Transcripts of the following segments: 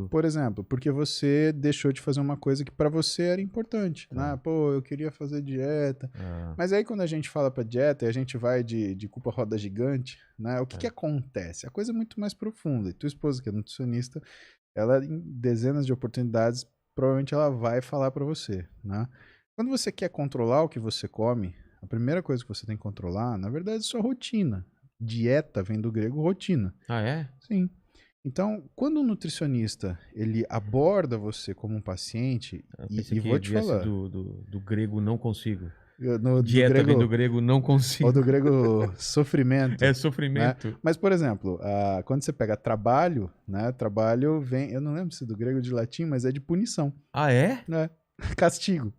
Por exemplo, porque você deixou de fazer uma coisa que para você era importante, né? Pô, eu queria fazer dieta. Mas aí quando a gente fala para dieta e a gente vai de culpa roda gigante, né? O que que acontece? A coisa é muito mais profunda. E tua esposa, que é nutricionista, ela em dezenas de oportunidades, provavelmente ela vai falar para você, né? Quando você quer controlar o que você come, a primeira coisa que você tem que controlar, na verdade, é sua rotina. Dieta vem do grego rotina. Ah, é? Sim. Então, quando um nutricionista ele aborda você como um paciente, Eu e, pensei e que vou te viesse falar, do grego não consigo. do Dieta vem do grego, grego não ou do consigo. grego sofrimento, É né? sofrimento. Mas, por exemplo, quando você pega trabalho, né? Trabalho vem, eu não lembro se é do grego ou de latim, mas é de punição, Ah, é? né? Castigo.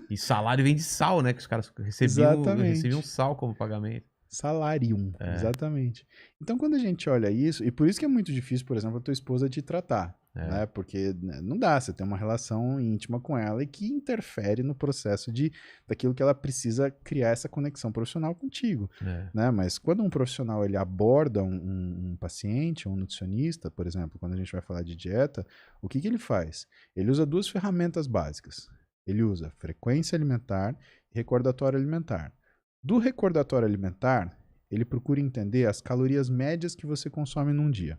E salário vem de sal, né? Que os caras recebiam Exatamente. sal como pagamento. Salarium, É, exatamente. Então, quando a gente olha isso, e por isso que é muito difícil, por exemplo, a tua esposa te tratar, é. né? Porque né, não dá, você tem uma relação íntima com ela e que interfere no processo daquilo que ela precisa criar essa conexão profissional contigo, É. né? Mas quando um profissional ele aborda um paciente, um nutricionista, por exemplo, quando a gente vai falar de dieta, o que que ele faz? Ele usa duas ferramentas básicas. Ele usa frequência alimentar e recordatório alimentar. Do recordatório alimentar, ele procura entender as calorias médias que você consome num dia.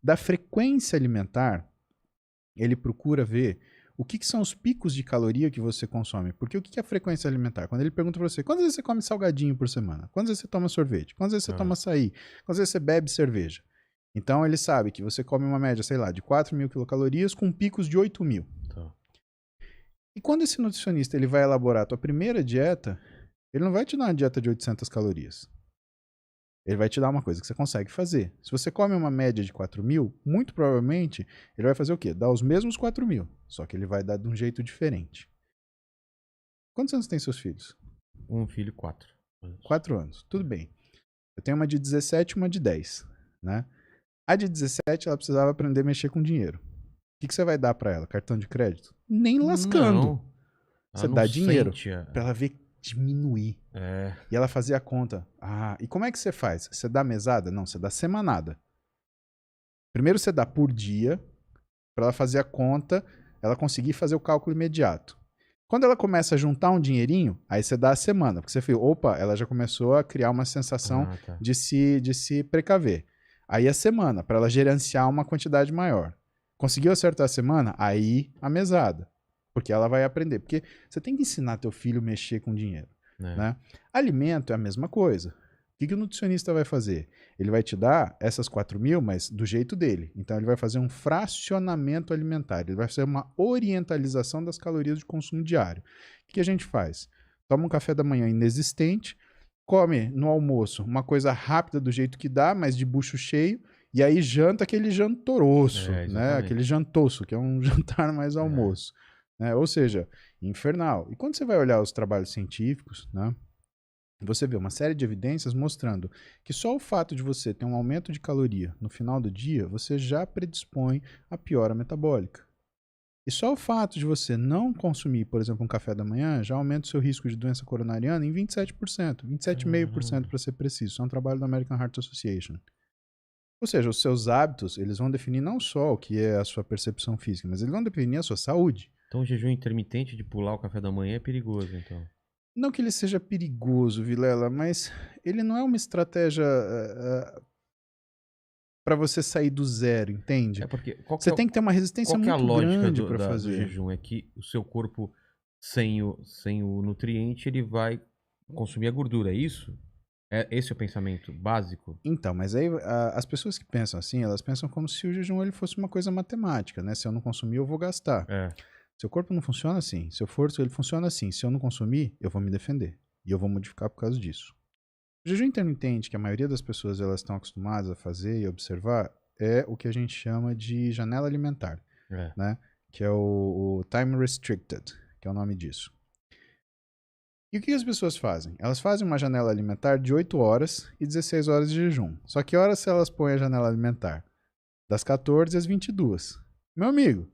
Da frequência alimentar, ele procura ver o que são os picos de caloria que você consome. Porque o que é a frequência alimentar? Quando ele pergunta para você, quantas vezes você come salgadinho por semana? Quantas vezes você toma sorvete? Quantas vezes você toma açaí? Quantas vezes você bebe cerveja? Então ele sabe que você come uma média, sei lá, de 4.000 quilocalorias com picos de 8.000. Tá. E quando esse nutricionista ele vai elaborar a tua primeira dieta, ele não vai te dar uma dieta de 800 calorias. Ele vai te dar uma coisa que você consegue fazer. Se você come uma média de 4.000, muito provavelmente ele vai fazer o quê? Dar os mesmos 4.000, só que ele vai dar de um jeito diferente. Quantos anos tem seus filhos? Um filho, 4. 4 anos. Tudo bem. Eu tenho uma de 17 e uma de 10, né? A de 17, ela precisava aprender a mexer com dinheiro. O que você vai dar para ela? Cartão de crédito? Nem lascando. Não. Ela Você não dá dinheiro sente. para ela ver diminuir. É. E ela fazia a conta. Ah, e como é que você faz? Você dá mesada? Não, você dá semanada. Primeiro você dá por dia, para ela fazer a conta, ela conseguir fazer o cálculo imediato. Quando ela começa a juntar um dinheirinho, aí você dá a semana, porque você fala, opa, ela já começou a criar uma sensação Tá. de se precaver. Aí a semana, para ela gerenciar uma quantidade maior. Conseguiu acertar a semana? Aí a mesada. Porque ela vai aprender. Porque você tem que ensinar teu filho a mexer com dinheiro. É. Né? Alimento é a mesma coisa. O que o nutricionista vai fazer? Ele vai te dar essas 4.000, mas do jeito dele. Então ele vai fazer um fracionamento alimentar. Ele vai fazer uma orientalização das calorias de consumo diário. O que a gente faz? Toma um café da manhã inexistente, come no almoço uma coisa rápida do jeito que dá, mas de bucho cheio, e aí janta aquele jantoroço, né? Aquele jantoço, que é um jantar mais almoço. Né? Ou seja, infernal. E quando você vai olhar os trabalhos científicos, né? Você vê uma série de evidências mostrando que só o fato de você ter um aumento de caloria no final do dia, você já predispõe a piora metabólica. E só o fato de você não consumir, por exemplo, um café da manhã, já aumenta o seu risco de doença coronariana em 27%, 27,5% para ser preciso. Isso é um trabalho da American Heart Association. Ou seja, os seus hábitos, eles vão definir não só o que é a sua percepção física, mas eles vão definir a sua saúde. Então o jejum intermitente de pular o café da manhã é perigoso, então. Não que ele seja perigoso, Vilela, mas ele não é uma estratégia para você sair do zero, entende? É porque Você tem que ter uma resistência qual que é a muito lógica grande do, para do fazer. jejum? É que o seu corpo, sem o nutriente, ele vai consumir a gordura, é isso? Esse é o pensamento básico? Então, mas aí as pessoas que pensam assim, elas pensam como se o jejum ele fosse uma coisa matemática, né? Se eu não consumir, eu vou gastar. É. Seu corpo não funciona assim. Seu esforço ele funciona assim. Se eu não consumir, eu vou me defender. E eu vou modificar por causa disso. O jejum intermitente, que a maioria das pessoas elas estão acostumadas a fazer e observar, é o que a gente chama de janela alimentar, né? Que é o time restricted, que é o nome disso. E o que as pessoas fazem? Elas fazem uma janela alimentar de 8 horas e 16 horas de jejum. Só que horas elas põem a janela alimentar? Das 14 às 22. Meu amigo,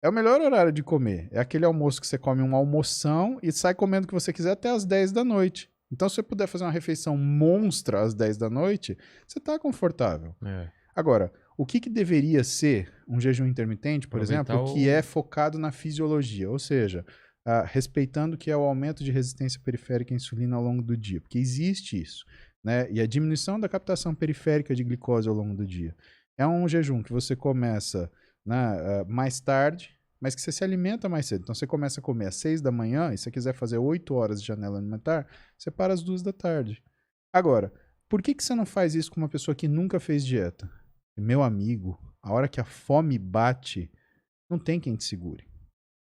é o melhor horário de comer. É aquele almoço que você come um almoção e sai comendo o que você quiser até às 10 da noite. Então, se você puder fazer uma refeição monstra às 10 da noite, você está confortável. É. Agora, O que deveria ser um jejum intermitente, por Aproveitar exemplo, que é focado na fisiologia, ou seja, respeitando o que é o aumento de resistência periférica à insulina ao longo do dia, porque existe isso, né? E a diminuição da captação periférica de glicose ao longo do dia. É um jejum que você começa, né, mais tarde, mas que você se alimenta mais cedo. Então você começa a comer às 6 da manhã e se você quiser fazer 8 horas de janela alimentar, você para às 2 da tarde. Agora, por que você não faz isso com uma pessoa que nunca fez dieta? Meu amigo, a hora que a fome bate, não tem quem te segure.